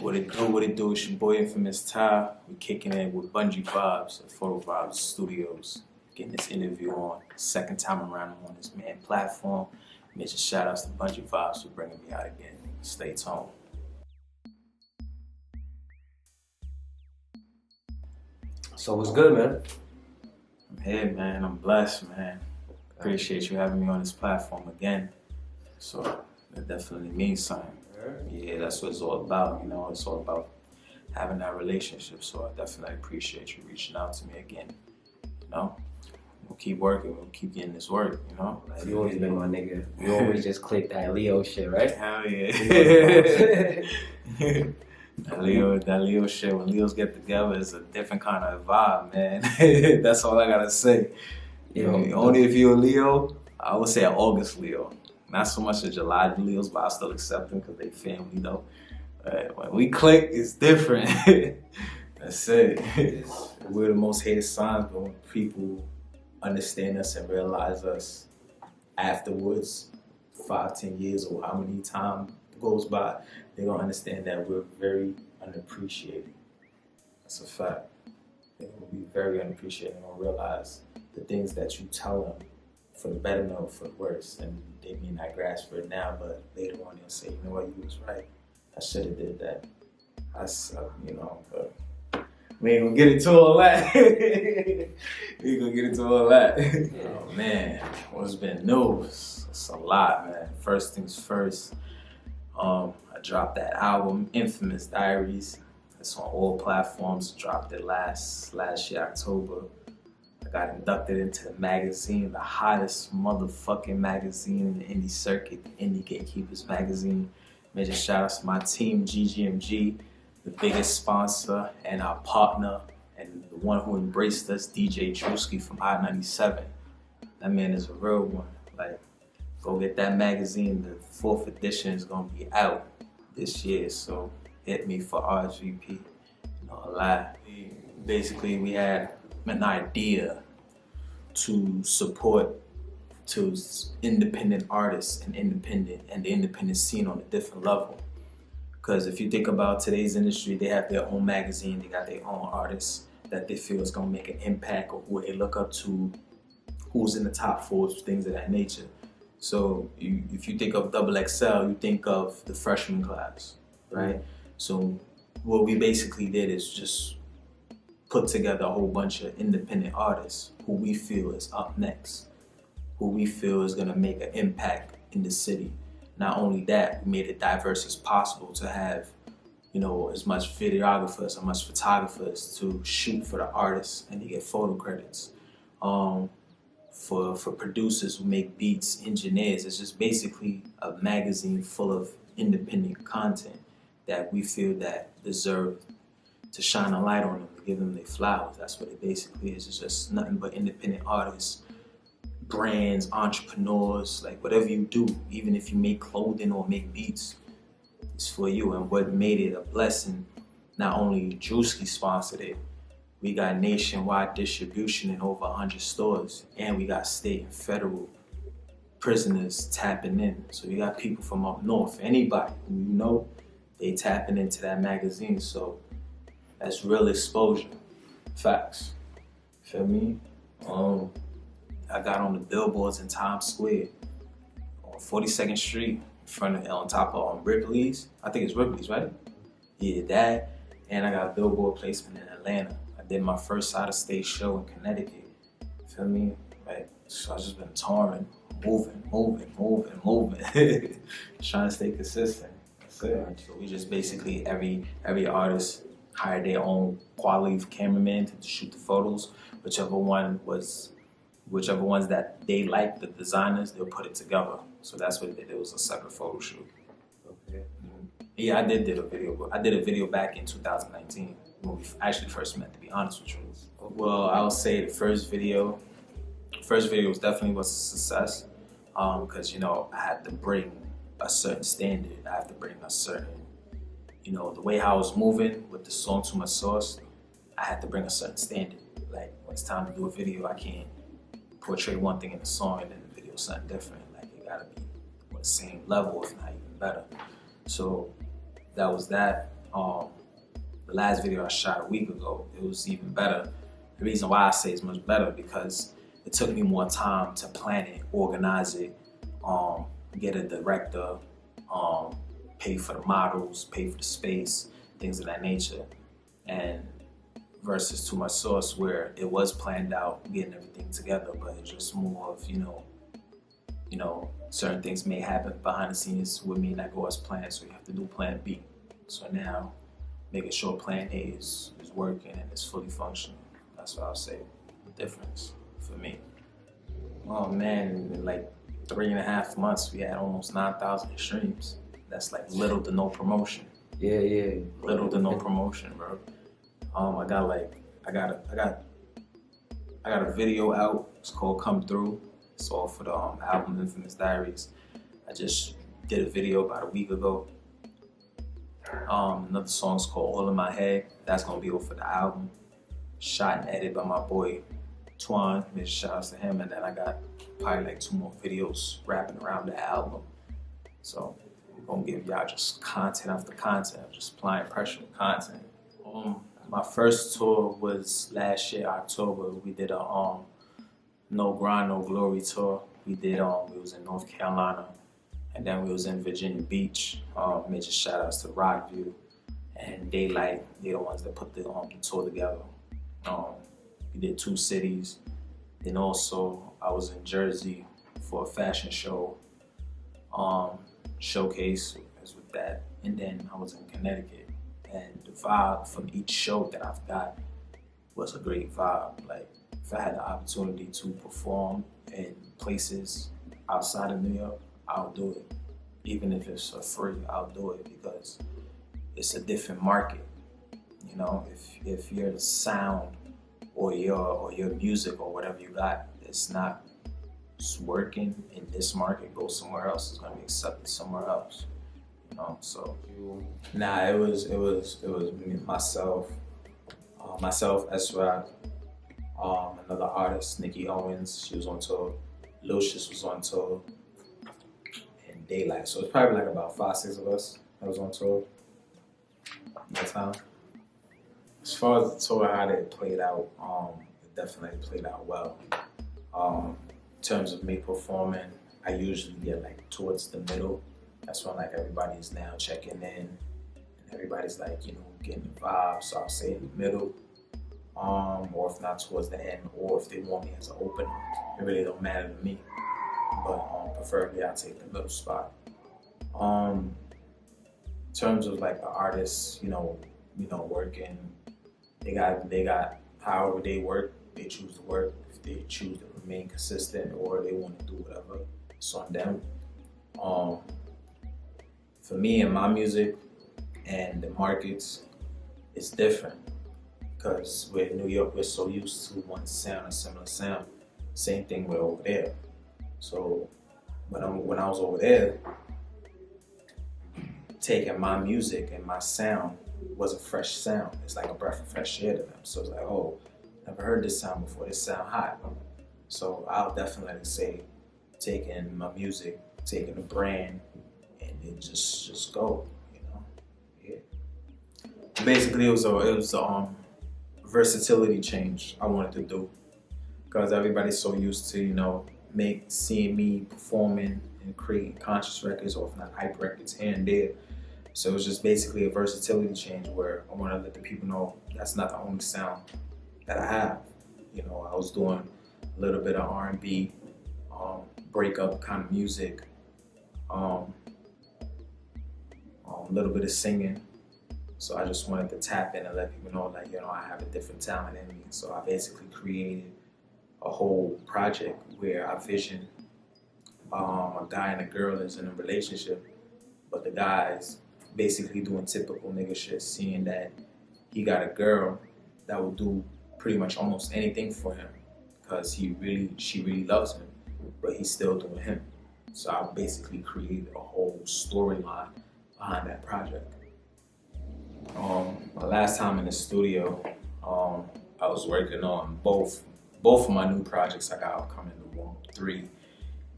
What it do? It's your boy Infamous Ty. We kicking it with Bungee Vibes at Photo Vibes Studios. Getting this interview on. Second time around I'm on this man platform. Major shout outs to Bungee Vibes for bringing me out again. Stay tuned. So what's good, man? I'm here, man. I'm blessed, man. Appreciate you having me on this platform again. So that definitely means something. Yeah, that's what it's all about. You know, it's all about having that relationship. So I definitely appreciate you reaching out to me again. You know, we'll keep working. We'll keep getting this work. You know, Like, you always been my nigga. You always just click that Leo shit, right? Hell yeah. That Leo shit. When Leos get together, it's a different kind of vibe, man. That's all I gotta say. You know, only if you're a Leo, I would say an August Leo. Not so much a July Leos, but I still accept them because they family though. When we click, it's different. That's it. We're the most hated signs, but when people understand us and realize us afterwards, 5-10 years or how many time goes by, they're gonna understand that we're very unappreciated. That's a fact. They're gonna be very unappreciated. They're gonna realize the things that you tell them for the better or for the worse, and they may not grasp it now, but later on they'll say, you know what, you was right. I should have did that. I suck, you know, but we ain't gonna get into all that. We ain't gonna get into all that. Oh man, what's been news? It's a lot, man. First things first, I dropped that album, Infamous Diaries. It's on all platforms. Dropped it last year, October. I got inducted into the magazine, the hottest motherfucking magazine in the indie circuit, the Indie Gatekeepers magazine. Major shout outs to my team, GGMG, the biggest sponsor and our partner, and the one who embraced us, DJ Drewski from I-97. That man is a real one. Like, go get that magazine. The 4th edition is gonna be out this year, so hit me for RSVP. No lie. Basically, we had an idea to support independent artists and the independent scene on a different level. Because if you think about today's industry, they have their own magazine, they got their own artists that they feel is gonna make an impact, or who they look up to, who's in the top 4, things of that nature. So if you think of Double XL, you think of the freshman class, right? So what we basically did is just put together a whole bunch of independent artists who we feel is up next, who we feel is gonna make an impact in the city. Not only that, we made it diverse as possible to have, you know, as much videographers, as much photographers to shoot for the artists and to get photo credits. For producers who make beats, engineers, it's just basically a magazine full of independent content that we feel that deserve to shine a light on them, to give them their flowers. That's what it basically is. It's just nothing but independent artists, brands, entrepreneurs, like whatever you do, even if you make clothing or make beats, it's for you. And what made it a blessing, not only Drewski sponsored it, we got nationwide distribution in over 100 stores, and we got state and federal prisoners tapping in. So you got people from up north, anybody who you know, they tapping into that magazine. So that's real exposure. Facts. Feel me? I got on the billboards in Times Square, on 42nd Street, in front of, on top of Ripley's. I think it's Ripley's, right? Yeah, that. And I got a billboard placement in Atlanta. I did my first out-of-state show in Connecticut. Feel me? Right? So I just been touring, moving, trying to stay consistent. That's it. So we just basically every artist hired their own quality cameraman to shoot the photos. Whichever ones that they like, the designers, they'll put it together. So that's what it did. It was a separate photo shoot. Okay. Yeah, I did a video. I did a video back in 2019 when we actually first met, to be honest with you. Well, I would say the first video was definitely a success, because, you know, I had to bring a certain standard. I have to bring a certain, you know, the way how I was moving with the song Too Much Sauce, I had to bring a certain standard. Like, when it's time to do a video, I can't portray one thing in the song and then the video something different. Like, it gotta be on the same level, if not even better. So that was that. the last video I shot a week ago, it was even better. The reason why I say it's much better because it took me more time to plan it, organize it, get a director, pay for the models, pay for the space, things of that nature. And versus Too Much Sauce where it was planned out, getting everything together, but it's just more of, certain things may happen behind the scenes with me not go as planned, so you have to do plan B. So now, making sure plan A is working and it's fully functional. That's what I'll say the difference for me. Oh man, in like 3.5 months, we had almost 9,000 streams. That's like little to no promotion. Yeah. Little to no promotion, bro. I got a video out. It's called Come Through. It's all for the album Infamous Diaries. I just did a video about a week ago. Another song's called All in My Head. That's gonna be off for the album. Shot and edited by my boy Twan. Big shout outs to him. And then I got probably like 2 more videos wrapping around the album. So I'm gonna give y'all just content after content. I'm just applying pressure with content. My first tour was last year, October. We did a No Grind, No Glory tour. We was in North Carolina, and then we was in Virginia Beach. Major shout outs to Rockview and Daylight. They're the ones that put the tour together. We did 2 cities. Then also I was in Jersey for a fashion show, showcase as with that. And then I was in Connecticut. And the vibe from each show that I've got was a great vibe. Like, if I had the opportunity to perform in places outside of New York, I'll do it. Even if it's for free, I'll do it because it's a different market. If your sound or your music or whatever you got, it's not working in this market, go somewhere else. It's gonna be accepted somewhere else. So nah, it was me, myself, S-Rap, another artist, Nikki Owens, she was on tour, Lucius was on tour, and Daylight. So it's probably like about 5-6 of us that was on tour that time. As far as the tour, how it played out, it definitely played out well. In terms of me performing, I usually get like towards the middle. That's when like everybody's now checking in and everybody's like, getting the vibe. So I'll say in the middle, or if not towards the end, or if they want me as an opener, it really don't matter to me. But preferably I'll take the middle spot. In terms of like the artists, working, they got however they work, they choose to work. If they choose to remain consistent or they want to do whatever, it's on them. For me and my music and the markets, it's different because we're in New York, we're so used to one sound, a similar sound. Same thing with over there. So when I was over there, taking my music and my sound was a fresh sound. It's like a breath of fresh air to them. So it's like, oh, never heard this sound before. This sound hot. So I'll definitely say taking my music, taking the brand, and then just go, Yeah. Basically, it was a versatility change I wanted to do because everybody's so used to seeing me performing and creating conscious records or if not hype records here and there. So it was just basically a versatility change where I want to let the people know that's not the only sound that I have. I was doing a little bit of R&B, breakup kind of music, a little bit of singing. So I just wanted to tap in and let people know I have a different talent in me. So I basically created a whole project where I vision a guy and a girl is in a relationship, but the guy's basically doing typical nigga shit, seeing that he got a girl that will do pretty much almost anything for him because she really loves him, but he's still doing him. So I basically created a whole storyline behind that project. My last time in the studio, I was working on both of my new projects I got upcoming, the 1, 3,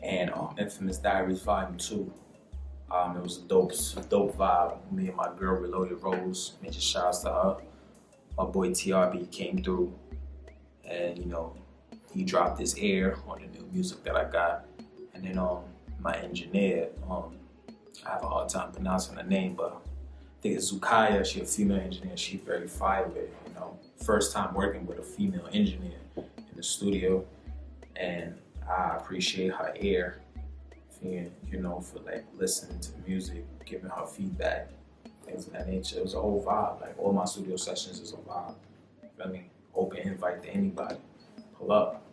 and Infamous Diaries Volume 2. It was a dope vibe. Me and my girl Reloaded Rose. Major shouts to her. My boy TRB came through, and he dropped his air on the new music that I got. And then my engineer, I have a hard time pronouncing her name, but I think it's Zukaya. She's a female engineer. She's very fire with it. First time working with a female engineer in the studio, and I appreciate her ear, for like listening to the music, giving her feedback, things of that nature. It was a whole vibe. Like all my studio sessions is a vibe. Open invite to anybody. Pull up.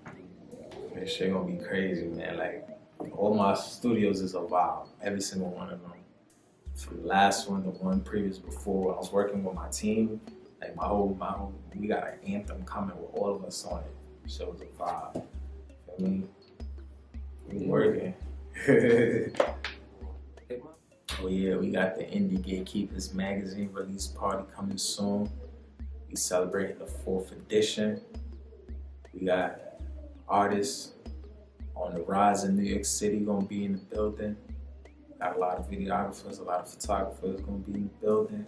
This shit gonna be crazy, man. Like all my studios is a vibe. Every single one of them. From the last one, the one previous before, I was working with my team. Like my whole, we got an anthem coming with all of us on it. So it was a vibe. Feel me? We working. Oh yeah, we got the Indie Gatekeepers magazine release party coming soon. We celebrating the 4th edition. We got artists on the rise in New York City gonna be in the building. Got a lot of videographers, a lot of photographers gonna be in the building.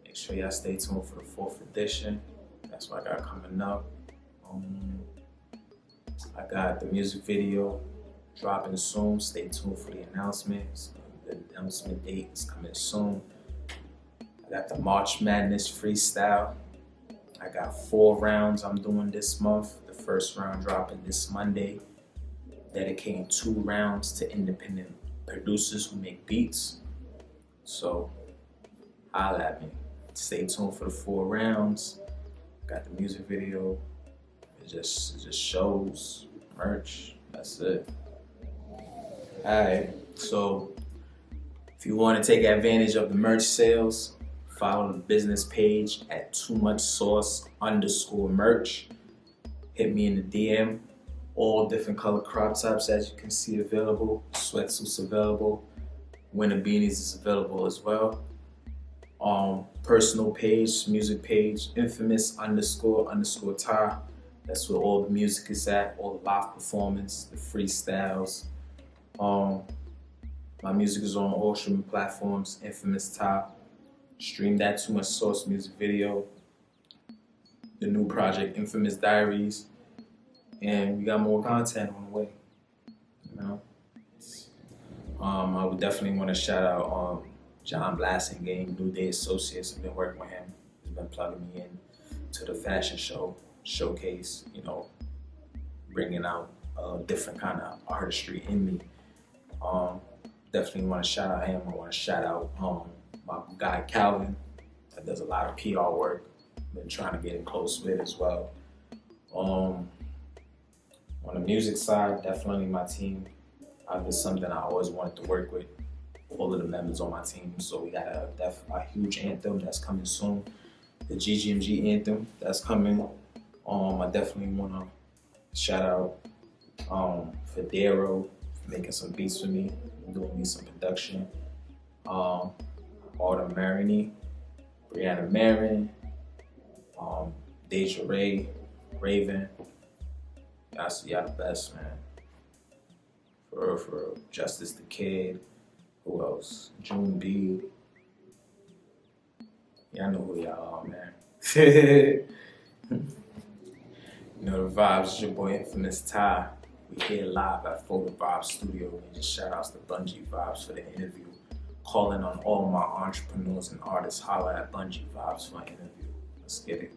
Make sure y'all stay tuned for the 4th edition. That's what I got coming up. I got the music video dropping soon. Stay tuned for the announcements. The announcement date is coming soon. I got the March Madness freestyle. I got 4 rounds I'm doing this month. The first round dropping this Monday. Dedicating 2 rounds to independent producers who make beats. So holla at me. Stay tuned for the 4 rounds. Got the music video. It just shows, merch. That's it. Alright, so if you want to take advantage of the merch sales, follow the business page at TooMuchSauce_merch. Hit me in the DM. All different color crop tops, as you can see, available. Sweatsuits available. Winter beanies is available as well. Personal page, music page, infamous__Ty. That's where all the music is at, all the live performance, the freestyles. My music is on all streaming platforms, Infamous Ty. Stream that Too Much Sauce music video. The new project, Infamous Diaries. And we got more content on the way. I would definitely want to shout out John Blasingame, New Day Associates. I've been working with him. He's been plugging me in to the fashion showcase, bringing out a different kind of artistry in me. Definitely want to shout out him. I want to shout out my guy Calvin, that does a lot of PR work. Been trying to get in close with as well. On the music side, definitely my team. It's something I always wanted to work with all of the members on my team. So we got a huge anthem that's coming soon. The GGMG anthem that's coming. I definitely want to shout out Federo for making some beats for me, doing me some production. Autumn Marini, Brianna Marin, Deja Ray, Raven. Y'all the best, man. For real. Justice the Kid. Who else? June B. Y'all know who y'all are, man. The vibes. It's your boy Infamous Ty. We here live at Photo Vibes Studio. And just shout outs to Bungee Vibes for the interview. Calling on all my entrepreneurs and artists. Holla at Bungee Vibes for an interview. Let's get it.